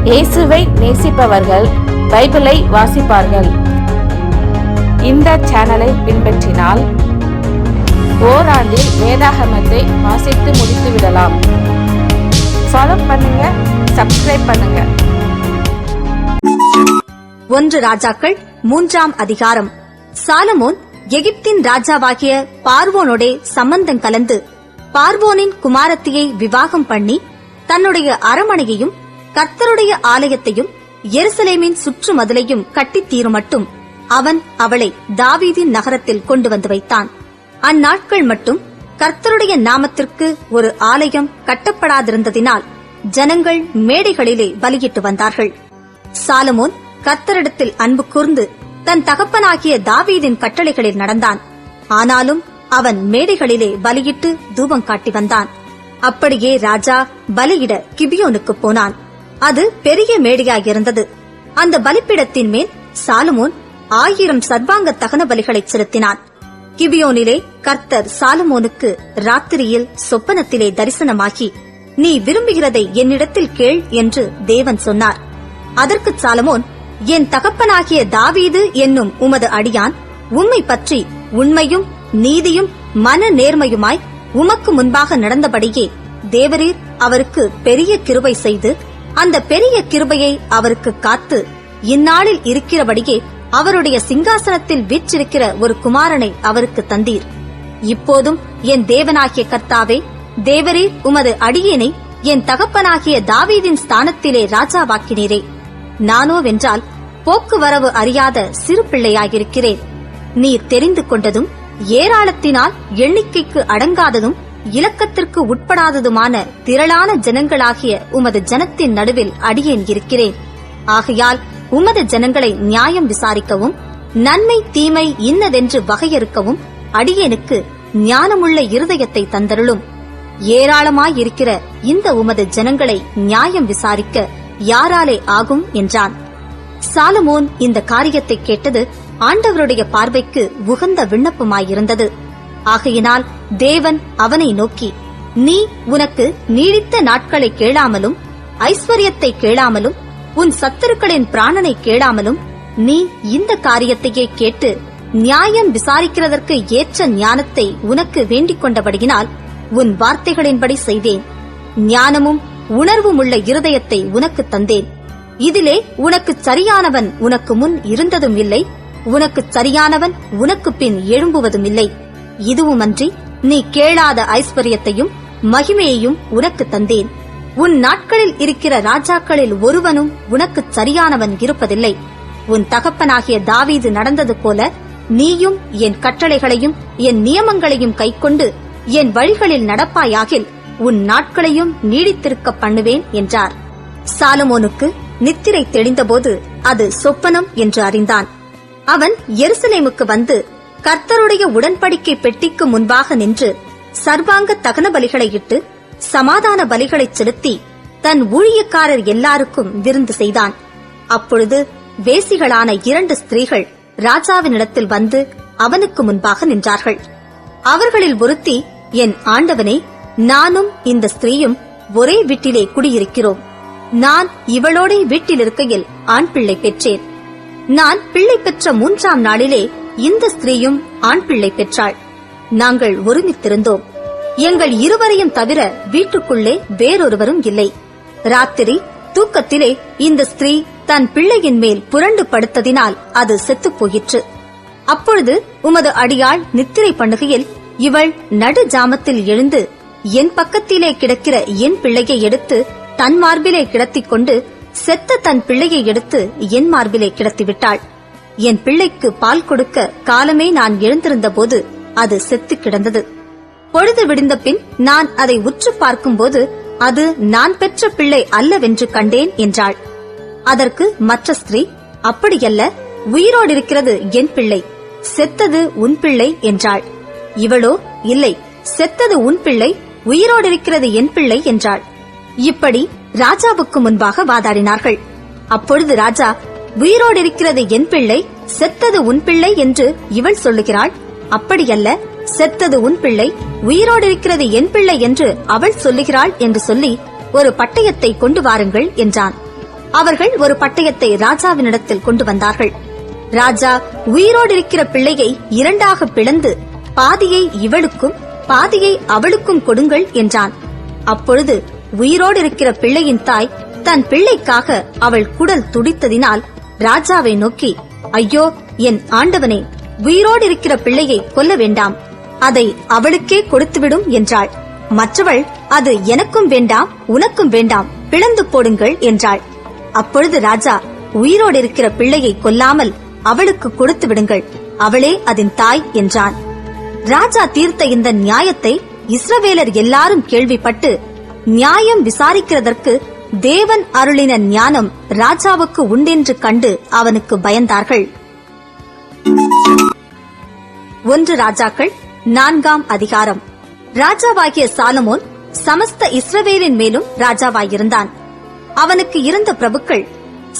இயேசுவை நேசிப்பவர்கள் பைபிளை வாசிப்பார்கள். இந்த சேனலை பின்பற்றினால் ஓராண்டில் வேதாகமத்தை வாசித்து முடித்து விடலாம். ஃபாலோ பண்ணுங்க, சப்ஸ்கிரைப் பண்ணுங்க. 1 ராஜாக்கள் 3ஆம் அதிகாரம். சாலமோன் எகிப்தின் ராஜாவாகிய பார்வோனோடே சம்பந்தம் கலந்து பார்வோனின் குமாரத்தியை விவாகம் பண்ணி தன்னுடைய அரமனையையும் கர்த்தருடைய ஆலயத்தையும் எருசலேமின் சுற்று மதிலையும் கட்டித் தீருமட்டும் அவன் அவளை தாவீதின் நகரத்தில் கொண்டு வந்து வைத்தான். அந்நாட்கள் மட்டும் கர்த்தருடைய நாமத்திற்கு ஒரு ஆலயம் கட்டப்படாதிருந்ததினால் ஜனங்கள் மேடைகளிலே பலியிட்டு வந்தார்கள். சாலமோன் கர்த்தரிடத்தில் அன்பு கூர்ந்து தன் தகப்பனாகிய தாவீதின் கட்டளைகளில் நடந்தான். ஆனாலும் அவன் மேடைகளிலே பலியிட்டு தூபம் காட்டி வந்தான். அப்படியே ராஜா பலியிட கிபியோனுக்கு போனான். அது பெரிய மேடையாயிருந்தது. அந்த பலிப்பீடத்தின் மேல் சாலமோன் 1000 சர்வாங்க தகன பலிகளை செலுத்தினான். கிபியோனிலே கர்த்தர் சாலமோனுக்கு ராத்திரியில் சொப்பனத்திலே தரிசனமாகி, நீ விரும்புகிறதை என்னிடத்தில் கேள் என்று தேவன் சொன்னார். அதற்கு சாலமோன், என் தகப்பனாகிய தாவீது என்னும் உமது அடியான் உம்மை பற்றி உண்மையும் நீதியும் மன நேர்மையுமாய் உமக்கு முன்பாக நடந்தபடியே தேவரீர் அவருக்கு பெரிய கிருபை செய்து அந்த பெரிய கிருபையை அவருக்கு காத்து இந்நாளில் இருக்கிறபடியே அவருடைய சிங்காசனத்தில் வீற்றிருக்கிற ஒரு குமாரனை அவருக்கு தந்தீர். இப்போதும் என் தேவனாகிய கர்த்தாவே, தேவரீர் உமது அடியேனை என் தகப்பனாகிய தாவீதின் ஸ்தானத்திலே ராஜாவாக்கினீரே. நானோவென்றால் போக்குவரவு அறியாத சிறு பிள்ளையாயிருக்கிறேன். நீர் தெரிந்து கொண்டதும் ஏராளத்தினால் எண்ணிக்கைக்கு அடங்காததும் இலக்கத்திற்கு உட்படாததுமான திரளான ஜனங்களாகிய உமது ஜனத்தின் நடுவில் அடியேன் இருக்கிறேன். ஆகையால் உமது ஜனங்களை நியாயம் விசாரிக்கவும் நன்மை தீமை இன்னதென்று வகையறுக்கவும் அடியேனுக்கு ஞானமுள்ள இருதயத்தை தந்தருளும். ஏராளமாயிருக்கிற இந்த உமது ஜனங்களை நியாயம் விசாரிக்க யாராலே ஆகும் என்றான். சாலமோன் இந்த காரியத்தை கேட்டது ஆண்டவருடைய பார்வைக்கு உகந்த விண்ணப்பமாயிருந்தது. ஆகையினால் தேவன் அவனை நோக்கி, நீ உனக்கு நீடித்த நாட்களை கேளாமலும் ஐஸ்வர்யத்தை கேளாமலும் உன் சத்துருக்களின் பிராணனை கேளாமலும் நீ இந்த காரியத்தையே கேட்டு நியாயம் விசாரிக்கிறதற்கு ஏற்ற ஞானத்தை உனக்கு வேண்டிக் கொண்டபடியினால் உன் வார்த்தைகளின்படி செய்தேன். ஞானமும் உணர்வும் உள்ள இருதயத்தை உனக்கு தந்தேன். இதிலே உனக்கு சரியானவன் உனக்கு முன் இருந்ததும் இல்லை, உனக்கு சரியானவன் உனக்கு பின் எழும்புவதும் இல்லை. இதுவுமன்றி நீ கேளாத ஐஸ்வர்யத்தையும் மகிமையையும் உனக்கு தந்தேன். உன் நாட்களில் இருக்கிற ராஜாக்களில் ஒருவனும் உனக்கு சரியானவன் இருப்பதில்லை. உன் தகப்பனாகிய தாவீது நடந்தது போல நீயும் என் கட்டளைகளையும் என் நியமங்களையும் கைக்கொண்டு என் வழிகளில் நடப்பாயாகில் உன் நாட்களையும் நீடித்திருக்க பண்ணுவேன் என்றார். சாலமோனுக்கு நித்திரை தெளிந்தபோது அது சொப்பனம் என்று அறிந்தான். அவன் எருசலேமுக்கு வந்து கர்த்தருடைய உடன்படிக்கை பெட்டிக்கு முன்பாக நின்று சர்வாங்க தகன பலிகளை இட்டு சமாதான பலிகளை செலுத்தி தன் ஊழியக்காரர் எல்லாருக்கும் விருந்து செய்தான். அப்பொழுது வேசிகளான 2 ஸ்திரீகள் ராஜாவினிடத்தில் வந்து அவனுக்கு முன்பாக நின்றார்கள். அவர்களில் ஒருத்தி, என் ஆண்டவனே, நானும் இந்த ஸ்திரீயும் ஒரே வீட்டிலே குடியிருக்கிறோம். நான் இவளோட வீட்டில் இருக்கையில் ஆண் பிள்ளை பெற்றேன். நான் பிள்ளை பெற்ற 3ஆம் நாளிலே இந்த ஸ்திரீயும் ஆண் பிள்ளை பெற்றாள். நாங்கள் ஒருமித்திருந்தோம். எங்கள் இருவரையும் தவிர வீட்டுக்குள்ளே வேறொருவரும் இல்லை. ராத்திரி தூக்கத்திலே இந்த ஸ்திரீ தன் பிள்ளையின் மேல் புரண்டு படுத்ததினால் அது செத்துப் போயிற்று. அப்பொழுது உமது அடியாள் நித்திரை பண்ணுகையில் இவள் நடு ஜாமத்தில் எழுந்து என் பக்கத்திலே கிடக்கிற என் பிள்ளையை எடுத்து தன் மார்பிலே கிடத்திக் கொண்டு செத்த தன் பிள்ளையை எடுத்து என் மார்பிலே கிடத்திவிட்டாள். என் பிள்ளைக்கு பால் கொடுக்க காலமே நான் எழுந்திருந்த போது அது செத்து கிடந்தது. பொழுது விடிந்த பின் நான் அதை உற்று பார்க்கும்போது அது நான் பெற்ற பிள்ளை அல்லவென்று கண்டேன் என்றாள். அதற்கு மற்ற ஸ்திரீ, அப்படியல்ல, உயிரோடிருக்கிறது என் பிள்ளை, செத்தது உன் பிள்ளை என்றாள். இவளோ, இல்லை, செத்தது உன் பிள்ளை, உயிரோடிருக்கிறது என் பிள்ளை என்றாள். இப்படி ராஜாவுக்கு முன்பாக வாதாடினார்கள். அப்பொழுது ராஜா, உயிரோடிருக்கிறது என் பிள்ளை, செத்தது உன் பிள்ளை என்று இவள் சொல்லுகிறாள். அப்படியல்ல, செத்தது உன் பிள்ளை, உயிரோடிருக்கிறது என் பிள்ளை என்று அவள் சொல்லுகிறாள் என்று சொல்லி ஒரு பட்டயத்தை கொண்டு வாருங்கள் என்றான். அவர்கள் ஒரு பட்டயத்தை ராஜாவினிடத்தில் கொண்டு வந்தார்கள். ராஜா உயிரோடு இருக்கிற பிள்ளையை இரண்டாக பிளந்து பாதியை இவளுக்கும் பாதியை அவளுக்கும் கொடுங்கள் என்றான். அப்பொழுது உயிரோடு இருக்கிற பிள்ளையின் தாய் தன் பிள்ளைக்காக அவள் குடல் துடித்ததினால் ராஜாவை நோக்கி, ஐயோ என் ஆண்டவனே, உயிரோடு இருக்கிற பிள்ளையை கொல்ல வேண்டாம், அதை அவளுக்கே கொடுத்துவிடும் என்றாள். மற்றவள், அது எனக்கும் வேண்டாம் உனக்கும் வேண்டாம், பிளந்து போடுங்கள் என்றாள். அப்பொழுது ராஜா, உயிரோடு இருக்கிற பிள்ளையை கொல்லாமல் அவளுக்கு கொடுத்து விடுங்கள், அவளே அதன் தாய் என்றான். ராஜா தீர்த்த இந்த நியாயத்தை இஸ்ரவேலர் எல்லாரும் கேள்விப்பட்டு நியாயம் விசாரிக்கிறதற்கு தேவன் அருளின ஞானம் ராஜாவுக்கு உண்டென்று கண்டு அவனுக்கு பயந்தார்கள். 1 ராஜாக்கள் 4ஆம் அதிகாரம். ராஜாவாகிய சாலமோன் சமஸ்த இஸ்ரவேலின் மேலும் ராஜாவாயிருந்தான். அவனுக்கு இருந்த பிரபுக்கள்,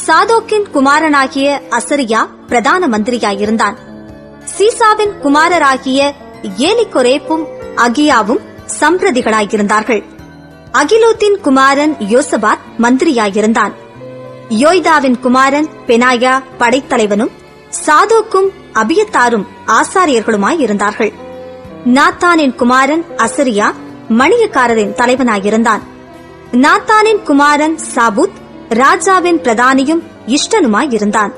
சாதோக்கின் குமாரனாகிய அசரியா பிரதான மந்திரியாயிருந்தான். சீசாவின் குமாரராகிய ஏலிகொரேப்பும் அகியாவும் சம்பிரதிகளாயிருந்தார்கள். அகிலூத்தின் குமாரன் யோசபாத் மந்திரியாயிருந்தான். யோய்தாவின் குமாரன் பெனாயா படைத்தலைவனும் சாதோக்கும் அபியத்தாரும் ஆசாரியர்களுமாயிருந்தார்கள். நாத்தானின் குமாரன் அசரியா மணியக்காரரின் தலைவனாயிருந்தான். நாத்தானின் குமாரன் சாபூத் ராஜாவின் பிரதானியும் இஷ்டனுமாயிருந்தான்.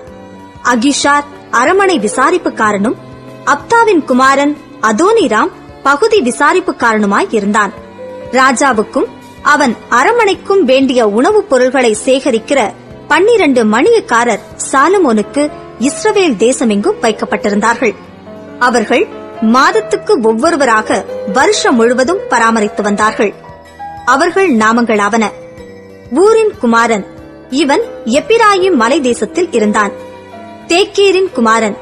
அகிஷார் அரமனை விசாரிப்புக்காரனும் அப்தாவின் குமாரன் அதோனிராம் பகுதி விசாரிப்புக்காரனுமாயிருந்தான். ராஜாவுக்கும் அவன் அரமனைக்கும் வேண்டிய உணவுப் பொருள்களை சேகரிக்கிற 12 மணியக்காரர் சாலமோனுக்கு இஸ்ரவேல் தேசமெங்கும் வைக்கப்பட்டிருந்தார்கள். அவர்கள் மாதத்துக்கு ஒவ்வொருவராக வருஷம் முழுவதும் பராமரித்து வந்தார்கள். அவர்கள் நாமங்களாவன: ஊரின் குமாரன், இவன் எப்பிராயிம் மலை தேசத்தில் இருந்தான். தேக்கேரின் குமாரன்,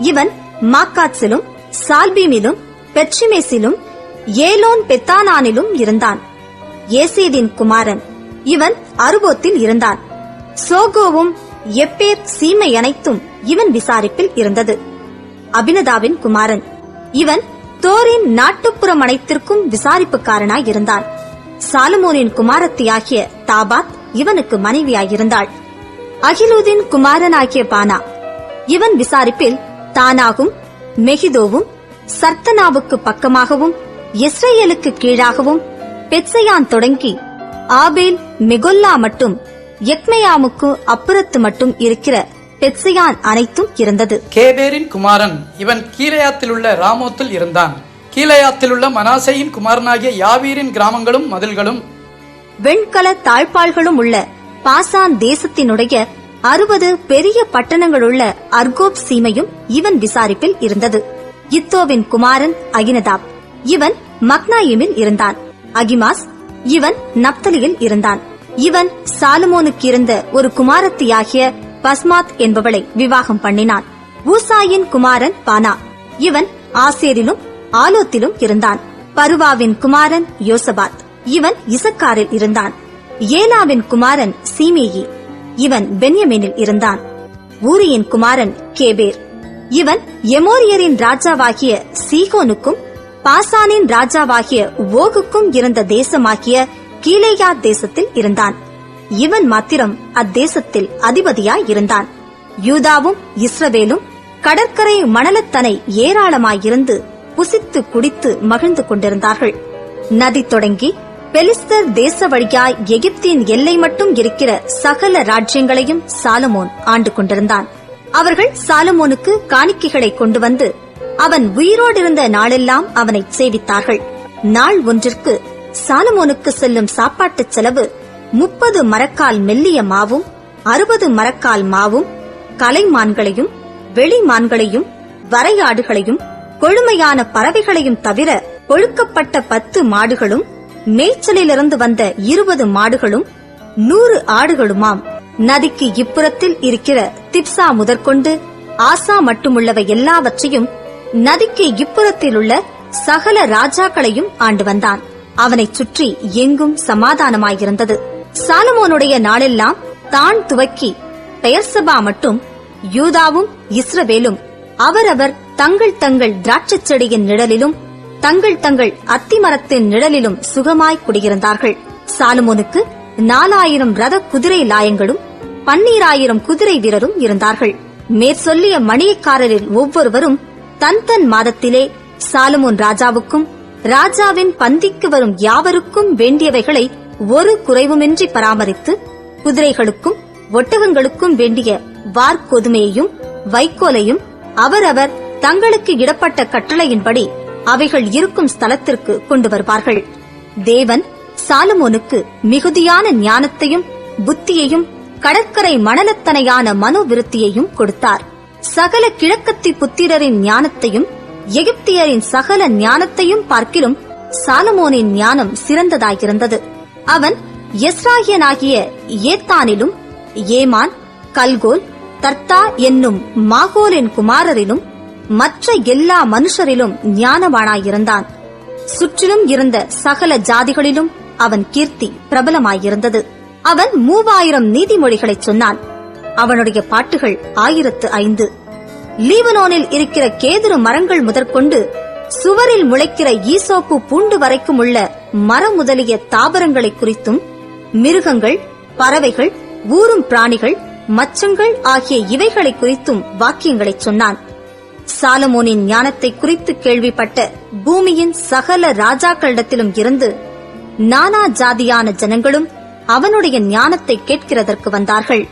இவன் மாக்காத்சிலும் சால்பீமிலும் பெட்சிமேசிலும் ஏலோன் பெத்தானானிலும் இருந்தான். ஏசேதின் குமாரன், இவன் அருபோத்தில் இருந்தான். சோகோவும் எப்பேர் சீமை அனைத்தும் இவன் விசாரிப்பில் இருந்தது. அபினதாவின் குமாரன், இவன் தோரின் நாட்டுப்புறம் அனைத்திற்கும் விசாரிப்புக்காரனாயிருந்தான். சாலமோனின் குமாரத்தியாகிய தாபாத் இவனுக்கு மனைவியாயிருந்தாள். அகிலூதின் குமாரனாகிய பானா, இவன் விசாரிப்பில் தானாகும் மெகிதோவும் சர்த்தனாவுக்கு பக்கமாகவும் இஸ்ரேலுக்கு கீழாகவும் பெத்செயான் தொடங்கி ஆபேல் மெகொல்லா மட்டும் எக்மேயாமுக்கு அப்புறத்து மட்டும் இருக்கிற பெத்செயான் அனைத்தும் இருந்தது. கேபேரின் குமாரன், இவன் கீலேயாத்திலுள்ள ராமோத்தில் இருந்தான். கீலேயாத்திலுள்ள மனாசேயின் குமாரனாகிய யாவீரின் கிராமங்களும் மதில்களும் வெண்கல தாழ்பாள்களும் உள்ள பாசான் தேசத்தினுடைய 60 பெரிய பட்டணங்களுள்ள அர்கோப் சீமையும் இவன் விசாரிப்பில் இருந்தது. இத்தோவின் குமாரன் அகினதாப், இவன் மக்னாயிமில் இருந்தான். அகிமாஸ், இவன் நப்தலியில் இருந்தான். இவன் சாலமோனுக்கு இருந்த ஒரு குமாரத்தியாகிய பஸ்மாத் என்பவளை விவாகம் பண்ணினான். ஊசாயின் குமாரன் பானா, இவன் ஆசேரிலும் ஆலோத்திலும் இருந்தான். பருவாவின் குமாரன் யோசபாத், இவன் இசக்காரில் இருந்தான். ஏலாவின் குமாரன் சீமேயி, இவன் பென்யமீனில் இருந்தான். ஊரியின் குமாரன் கேபேர், இவன் எமோரியரின் ராஜாவாகிய சீகோனுக்கும் பாசானின் ராஜாவாகிய ஓகுக்கும் இருந்த தேசமாகிய கீலேயா தேசத்தில் இருந்தான். இவன் மாத்திரம் அத்தேசத்தில் அதிபதியாய் இருந்தான். யூதாவும் இஸ்ரவேலும் கடற்கரை மணலத்தனை ஏராளமாயிருந்து புசித்து குடித்து மகிழ்ந்து கொண்டிருந்தார்கள். நதி தொடங்கி பெலிஸ்தர் தேச வழியாய் எகிப்தின் எல்லை மட்டும் இருக்கிற சகல ராஜ்யங்களையும் சாலமோன் ஆண்டு கொண்டிருந்தான். அவர்கள் சாலமோனுக்கு காணிக்கைகளை கொண்டு வந்து அவன் உயிரோடிருந்த நாளெல்லாம் அவனை சேவித்தார்கள். நாள் ஒன்றிற்கு சாலமோனுக்கு செல்லும் சாப்பாட்டுச் செலவு 30 மரக்கால் மெல்லிய மாவும் 60 மரக்கால் மாவும் கலைமான்களையும் வெளிமான்களையும் வரையாடுகளையும் கொழுமையான பறவைகளையும் தவிர கொழுக்கப்பட்ட 10 மாடுகளும் மேய்ச்சலிலிருந்து வந்த 20 மாடுகளும் 100 ஆடுகளுமாம். நதிக்கு இப்புறத்தில் இருக்கிற திப்சா முதற்கொண்டு ஆசா மட்டுமுள்ளவை எல்லாவற்றையும் நதிக்கு இப்புறத்தில் உள்ள சகல ராஜாக்களையும் ஆண்டு வந்தான். அவனைச் சுற்றி எங்கும் சமாதானமாயிருந்தது. சாலமோனுடைய நாளெல்லாம் தான் துவக்கி பெயர்சபா மட்டும் யூதாவும் இஸ்ரவேலும் அவரவர் தங்கள் தங்கள் திராட்சைச் செடியின் நிழலிலும் தங்கள் தங்கள் அத்திமரத்தின் நிழலிலும் சுகமாய் குடியிருந்தார்கள். சாலமோனுக்கு 4000 ரத குதிரை லாயங்களும் 12000 குதிரை வீரரும் இருந்தார்கள். மேற்சொல்லிய மணியக்காரரில் ஒவ்வொருவரும் தன் தன் மாதத்திலே சாலமோன் ராஜாவுக்கும் ராஜாவின் பந்திக்கு வரும் யாவருக்கும் வேண்டியவைகளை ஒரு குறைவுமின்றி பராமரித்து, குதிரைகளுக்கும் ஒட்டகங்களுக்கும் வேண்டிய வார்கொதுமையையும் வைக்கோலையும் அவரவர் தங்களுக்கு இடப்பட்ட கட்டளையின்படி அவைகள் இருக்கும் ஸ்தலத்திற்கு கொண்டு வருவார்கள். தேவன் சாலமோனுக்கு மிகுதியான ஞானத்தையும் புத்தியையும் கடற்கரை மணலத்தனையான மனோவிருத்தியையும் கொடுத்தார். சகல கிழக்கத்தி புத்திரரின் ஞானத்தையும் எகிப்தியரின் சகல ஞானத்தையும் பார்க்கிலும் சாலமோனின் ஞானம் சிறந்ததாயிருந்தது. அவன் எஸ்ராகியனாகிய ஏத்தானிலும் ஏமான், கல்கோல், தர்த்தா என்னும் மாகோலின் குமாரரிலும் மற்ற எல்லா மனுஷரிலும் ஞானவானாயிருந்தான். சுற்றிலும் இருந்த சகல ஜாதிகளிலும் அவன் கீர்த்தி பிரபலமாயிருந்தது. அவன் 3000 நீதிமொழிகளைச் சொன்னான். அவனுடைய பாட்டுகள் 1005. லீபனோனில் இருக்கிற கேதுரு மரங்கள் முதற்கொண்டு சுவரில் முளைக்கிற ஈசோப்பு பூண்டு வரைக்கும் உள்ள மரம் முதலிய தாவரங்களை குறித்தும், மிருகங்கள், பறவைகள், ஊரும் பிராணிகள், மச்சங்கள் ஆகிய இவைகளை குறித்தும் வாக்கியங்களைச் சொன்னான். சாலமோனின் ஞானத்தை குறித்து கேள்விப்பட்ட பூமியின் சகல ராஜாக்களிடத்திலும் இருந்து நானா ஜாதியான ஜனங்களும் அவனுடைய ஞானத்தை கேட்கிறதற்கு வந்தார்கள்.